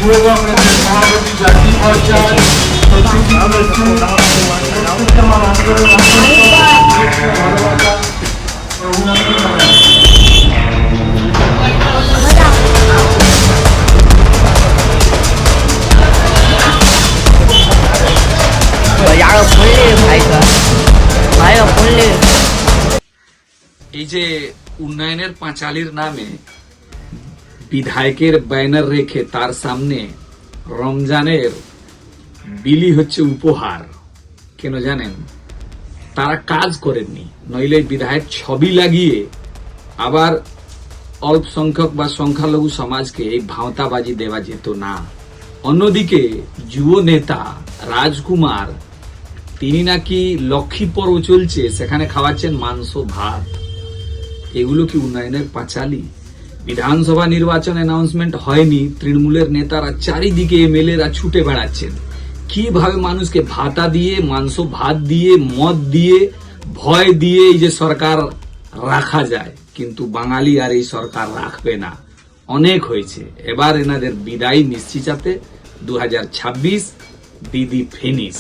যুব কংগ্রেসের সভাপতি জাতীয় পর্যায়ে আমার অন্তরের ভালোবাসা ও অভিনন্দন জানাই। এই যে উন্নয়নের পাঁচালীর নামে বিধায়কের ব্যানার রেখে তার সামনে রমজানের বিলি হচ্ছে উপহার, কেন জানেন? তারা কাজ করেননি, নইলে বিধায়ক ছবি লাগিয়ে আবার অল্প সংখ্যক বা সংখ্যালঘু সমাজকে এই ভাঁওতাবাজি দেওয়া যেত না। অন্যদিকে যুব নেতা রাজকুমার, তিনি নাকি লক্ষ্মী পর্ব চলছে, সেখানে খাওয়াচ্ছেন মাংস ভাত। এগুলো কি উন্নয়নের পাঁচালী? বিধানসভা নির্বাচন অ্যানাউন্সমেন্ট হয়নি, তৃণমূলের নেতারা চারিদিকে এমএলএরা ছুটে বেড়াচ্ছেন কিভাবে মানুষকে ভাতা দিয়ে, মাংস ভাত দিয়ে, মদ দিয়ে, ভয় দিয়ে এই যে সরকার রাখা যায়। কিন্তু বাঙালি আর এই সরকার রাখবে না, অনেক হয়েছে। এবার এনাদের বিদায় নিশ্চিতাতে 2026 দিদি ফিনিশ।